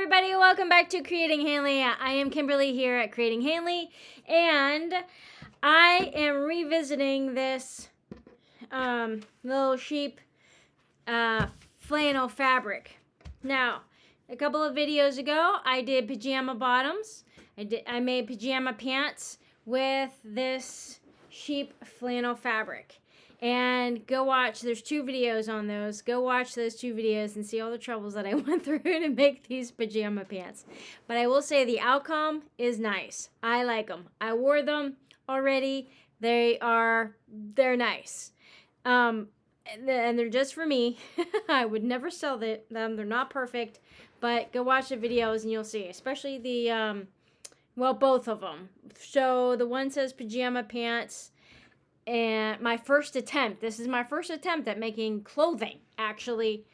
everybody, welcome back to Creating Hanley. I am Kimberly here at Creating Hanley, and I am revisiting this little sheep flannel fabric. Now, a couple of videos ago, I did pajama bottoms. I made pajama pants with this sheep flannel fabric. And go watch, there's 2 videos on those. Go watch those 2 videos and see all the troubles that I went through to make these pajama pants. But I will say the outcome is nice. I like them. I wore them already. They're nice. And they're just for me. I would never sell them. They're not perfect. But go watch the videos and you'll see. Especially the, both of them. So the one says pajama pants. And my first attempt, this is my first attempt at making clothing, actually.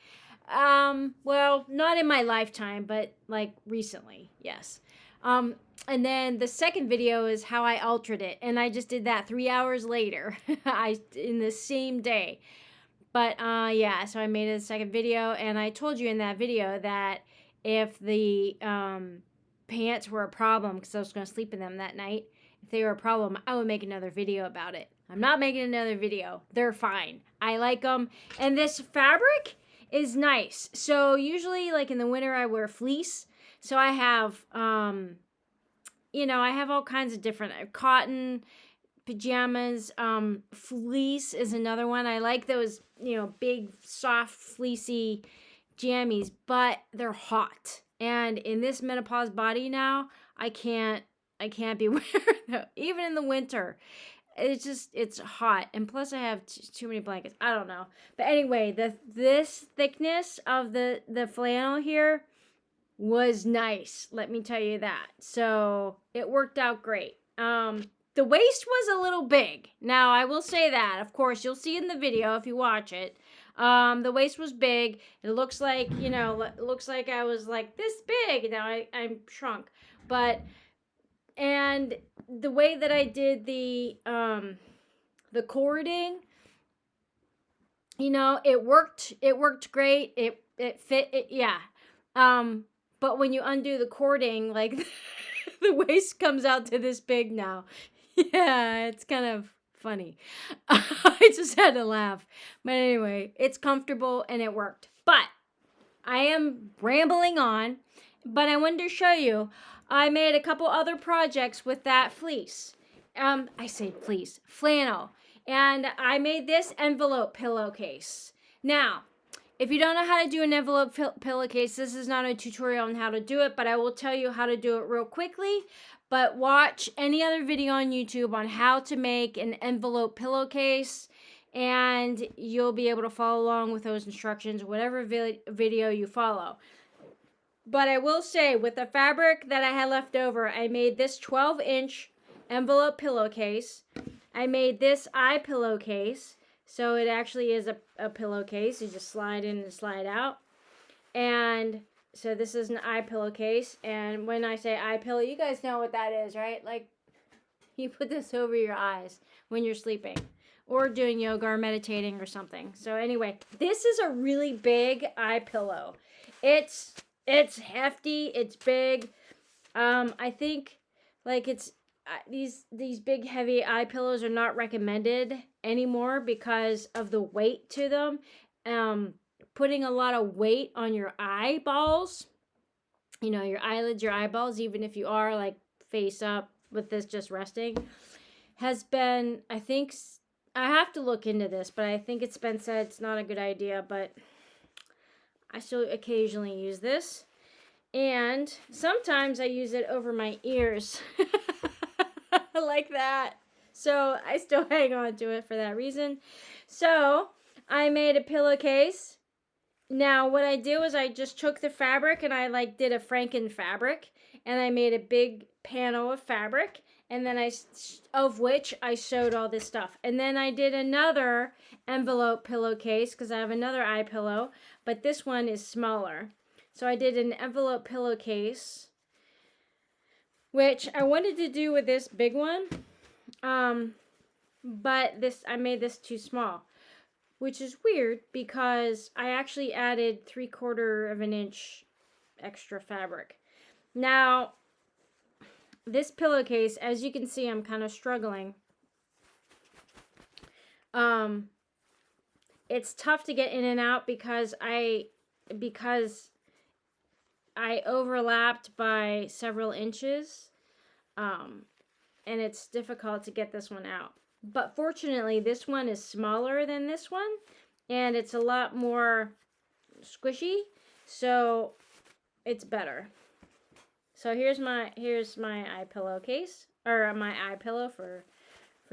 Not in my lifetime, but like recently, yes. And then the second video is how I altered it. And I just did that 3 hours later, in the same day. But so I made a second video, and I told you in that video that if the pants were a problem, because I was going to sleep in them that night, if they were a problem, I would make another video about it. I'm not making another video. They're fine. I like them. And this fabric is nice. So usually, like in the winter, I wear fleece. So I have, I have all kinds of different cotton pajamas. Fleece is another one. I like those, big, soft, fleecy jammies, but they're hot. And in this menopause body now, I can't be wearing them, even in the winter. It's hot, and plus I have too many blankets. I don't know, but anyway, this thickness of the flannel here was nice. Let me tell you that. So it worked out great. The waist was a little big. Now I will say that. Of course, you'll see in the video if you watch it. The waist was big. It looks like I was like this big. Now I'm shrunk, and the way that I did the cording, it worked great. It fit it, yeah. But when you undo the cording, like the waist comes out to this big now. Yeah, it's kind of funny. I just had to laugh. But anyway, it's comfortable and it worked. But I am rambling on, but I wanted to show you. I made a couple other projects with that fleece. I say fleece, flannel. And I made this envelope pillowcase. Now, if you don't know how to do an envelope pillowcase, this is not a tutorial on how to do it, but I will tell you how to do it real quickly. But watch any other video on YouTube on how to make an envelope pillowcase, and you'll be able to follow along with those instructions, whatever video you follow. But I will say, with the fabric that I had left over, I made this 12-inch envelope pillowcase. I made this eye pillowcase. So it actually is a pillowcase. You just slide in and slide out. And so this is an eye pillowcase. And when I say eye pillow, you guys know what that is, right? Like, you put this over your eyes when you're sleeping or doing yoga or meditating or something. So anyway, this is a really big eye pillow. It's hefty. It's big. I think like these big heavy eye pillows are not recommended anymore because of the weight to them. Putting a lot of weight on your eyeballs, your eyelids, your eyeballs, even if you are like face up with this just resting, has been, I think, I have to look into this, but I think it's been said it's not a good idea, but I still occasionally use this. And sometimes I use it over my ears. Like that. So I still hang on to it for that reason. So I made a pillowcase. Now what I do is I just took the fabric and I did a FrankenFabric. And I made a big panel of fabric. And then of which I sewed all this stuff. And then I did another envelope pillowcase because I have another eye pillow. But this one is smaller. So I did an envelope pillowcase, which I wanted to do with this big one. But I made this too small, which is weird because I actually added 3/4 of an inch extra fabric. Now, this pillowcase, as you can see, I'm kind of struggling. It's tough to get in and out because I overlapped by several inches. And it's difficult to get this one out. But fortunately, this one is smaller than this one, and it's a lot more squishy, so it's better. So here's my eye pillowcase, or my eye pillow for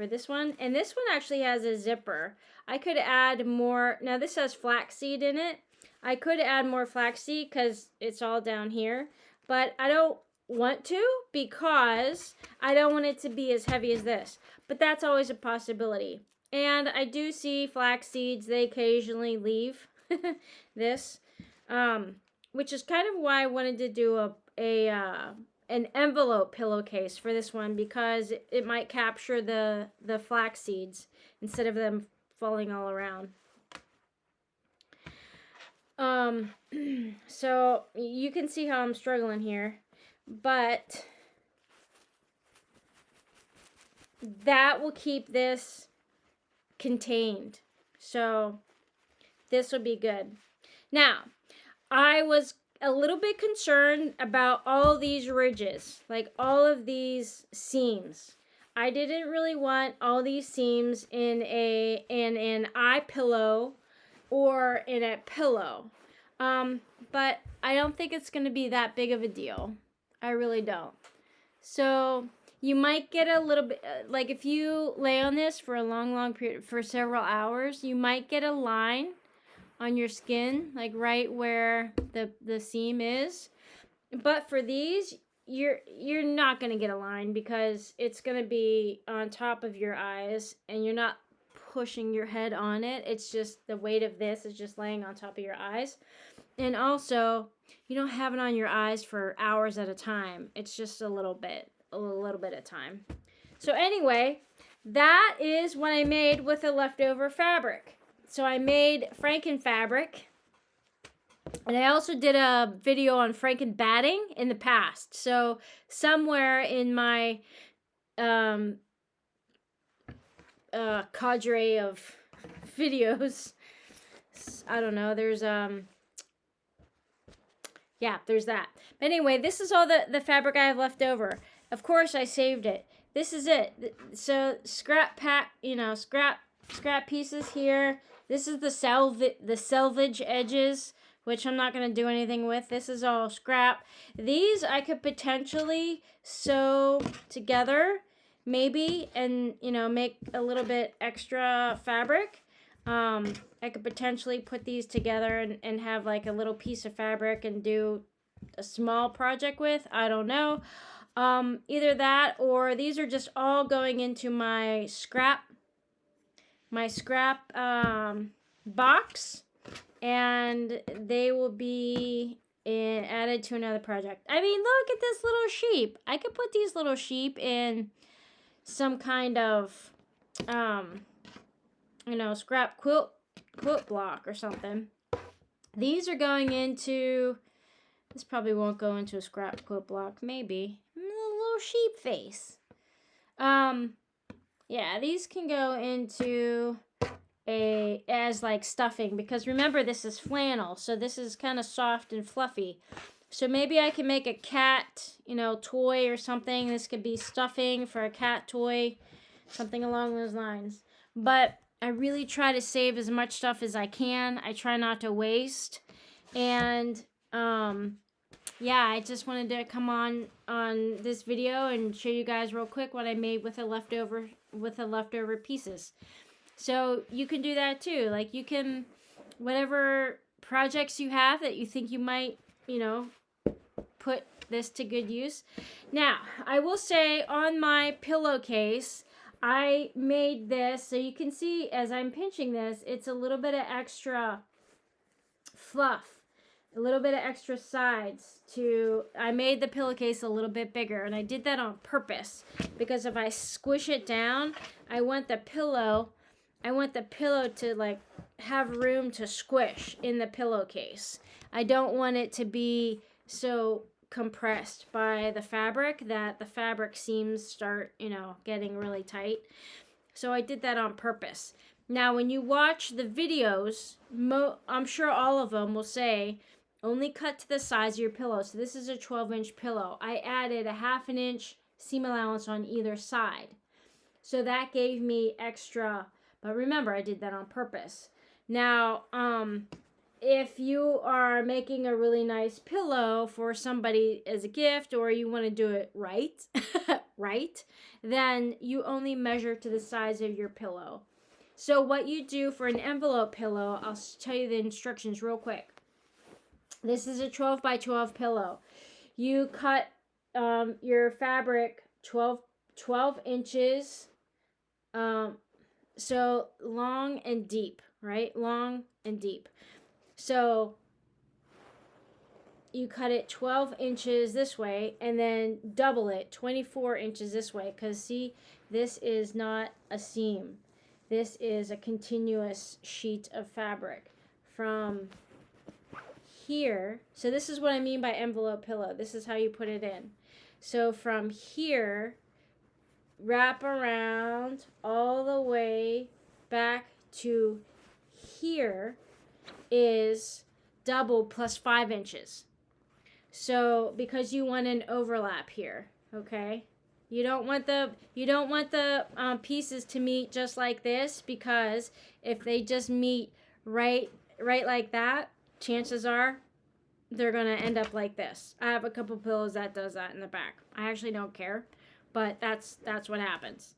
this one. And this one actually has a zipper. I could add more. Now this has flaxseed in it. I could add more flaxseed because it's all down here, but I don't want to because I don't want it to be as heavy as this. But that's always a possibility. And I do see flax seeds, they occasionally leave this, which is kind of why I wanted to do an envelope pillowcase for this one, because it might capture the flax seeds instead of them falling all around. So you can see how I'm struggling here, but that will keep this contained. So this will be good. Now, I was a little bit concerned about all these ridges, like all of these seams. I didn't really want all these seams in an eye pillow or in a pillow. But I don't think it's going to be that big of a deal. I really don't. So you might get a little bit, like if you lay on this for a long period, for several hours, you might get a line on your skin, like right where the seam is. But for these, you're not going to get a line because it's going to be on top of your eyes and you're not pushing your head on it. It's just the weight of this is just laying on top of your eyes. And also, you don't have it on your eyes for hours at a time. It's just a little bit of time. So anyway, that is what I made with the leftover fabric. So I made FrankenFabric. And I also did a video on Frankenbatting in the past. So somewhere in my cadre of videos, I don't know, there's there's that. But anyway, this is all the fabric I have left over. Of course, I saved it. This is it. So scrap pieces here. This is the selvage edges, which I'm not going to do anything with. This is all scrap. These I could potentially sew together, maybe, and, make a little bit extra fabric. I could potentially put these together and have like a little piece of fabric and do a small project with. I don't know. Either that or these are just all going into my scrap box, and they will be added to another project. I mean, look at this little sheep. I could put these little sheep in some kind of scrap quilt block or something. These are going into, this probably won't go into a scrap quilt block, maybe. A little sheep face. Yeah, these can go into as like stuffing, because remember, this is flannel, so this is kind of soft and fluffy. So maybe I can make a cat, toy or something. This could be stuffing for a cat toy, something along those lines. But I really try to save as much stuff as I can. I try not to waste. And I just wanted to come on this video and show you guys real quick what I made with the leftover pieces. So you can do that too. Like, you can, whatever projects you have that you think you might, put this to good use. Now, I will say on my pillowcase, I made this, so you can see as I'm pinching this, it's a little bit of extra fluff, a little bit of extra sides I made the pillowcase a little bit bigger, and I did that on purpose, because if I squish it down, I want the pillow to like have room to squish in the pillowcase. I don't want it to be so compressed by the fabric that the fabric seams start, getting really tight. So I did that on purpose. Now, when you watch the videos, I'm sure all of them will say, only cut to the size of your pillow. So this is a 12-inch pillow. I added a 1/2 inch seam allowance on either side. So that gave me extra, but remember, I did that on purpose. Now, if you are making a really nice pillow for somebody as a gift, or you want to do it right, then you only measure to the size of your pillow. So what you do for an envelope pillow, I'll tell you the instructions real quick. This is a 12 by 12 pillow. You cut your fabric 12 inches, so long and deep, right? Long and deep. So you cut it 12 inches this way and then double it 24 inches this way, because see, this is not a seam. This is a continuous sheet of fabric from here. So this is what I mean by envelope pillow. This is how you put it in. So from here, wrap around all the way back to here is double plus 5 inches. So because you want an overlap here, okay? You don't want the pieces to meet just like this, because if they just meet right like that, chances are they're gonna end up like this. I have a couple pillows that does that in the back. I actually don't care, but that's what happens.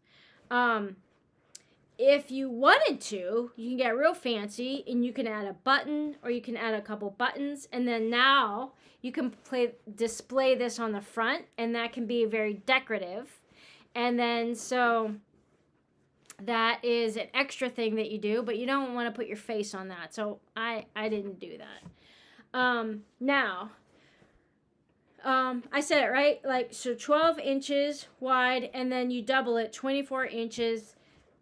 If you wanted to, you can get real fancy and you can add a button, or you can add a couple buttons, and then now you can display this on the front, and that can be very decorative. And then so that is an extra thing that you do, but you don't want to put your face on that. So I didn't do that. Now, I said it right, like, so 12 inches wide, and then you double it 24 inches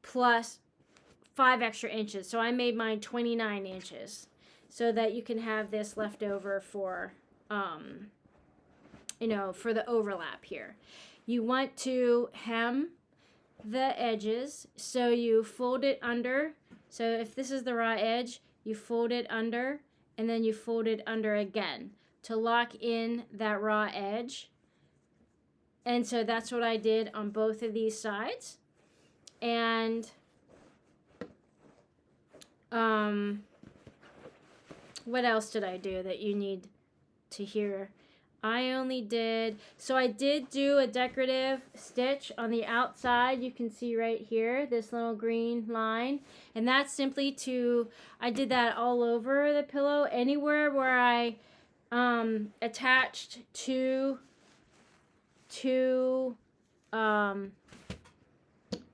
plus 5 extra inches. So I made mine 29 inches so that you can have this left over for, for the overlap here. You want to hem the edges, so you fold it under. So if this is the raw edge, you fold it under, and then you fold it under again to lock in that raw edge. And so that's what I did on both of these sides. And what else did I do that you need to hear? So I did do a decorative stitch on the outside. You can see right here, this little green line. And that's simply I did that all over the pillow, anywhere where I attached two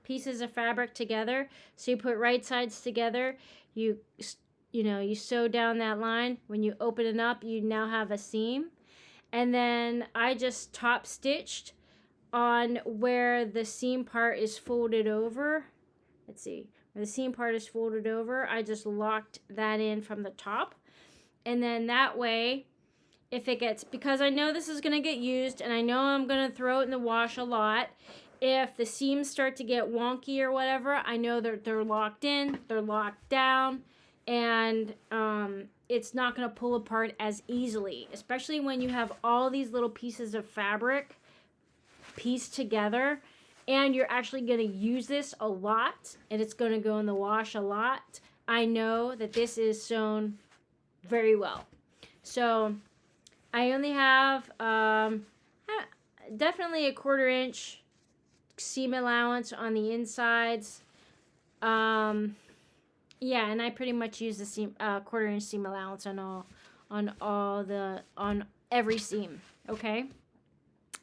pieces of fabric together. So you put right sides together, you sew down that line. When you open it up, you now have a seam. And then I just top stitched on where the seam part is folded over. Let's see, where the seam part is folded over, I just locked that in from the top. And then that way, because I know this is going to get used, and I know I'm going to throw it in the wash a lot, if the seams start to get wonky or whatever, I know that they're locked in, they're locked down, and it's not going to pull apart as easily, especially when you have all these little pieces of fabric pieced together, and you're actually going to use this a lot, and it's going to go in the wash a lot. I know that this is sewn very well. So I only have definitely a 1/4 inch seam allowance on the insides. Yeah, and I pretty much use the 1/4 inch seam allowance on every seam. Okay.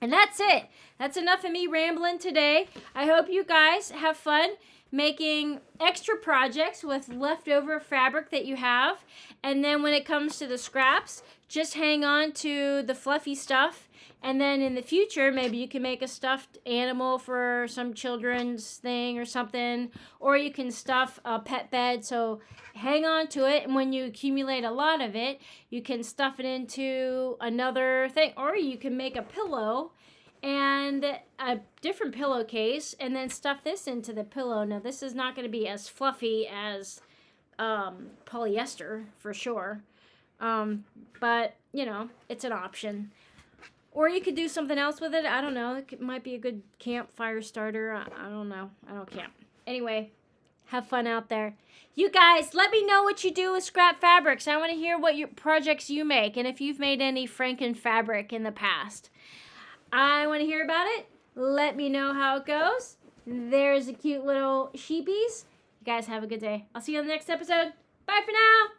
And that's it. That's enough of me rambling today. I hope you guys have fun making extra projects with leftover fabric that you have. And then when it comes to the scraps, just hang on to the fluffy stuff. And then in the future, maybe you can make a stuffed animal for some children's thing or something. Or you can stuff a pet bed. So hang on to it. And when you accumulate a lot of it, you can stuff it into another thing. Or you can make a pillow and a different pillowcase and then stuff this into the pillow. Now, this is not going to be as fluffy as polyester for sure. But, you know, it's an option. Or you could do something else with it. I don't know. It might be a good campfire starter. I don't know. I don't camp. Anyway, have fun out there. You guys, let me know what you do with scrap fabrics. I want to hear what your projects you make and if you've made any FrankenFabric in the past. I want to hear about it. Let me know how it goes. There's a cute little sheepies. You guys have a good day. I'll see you on the next episode. Bye for now.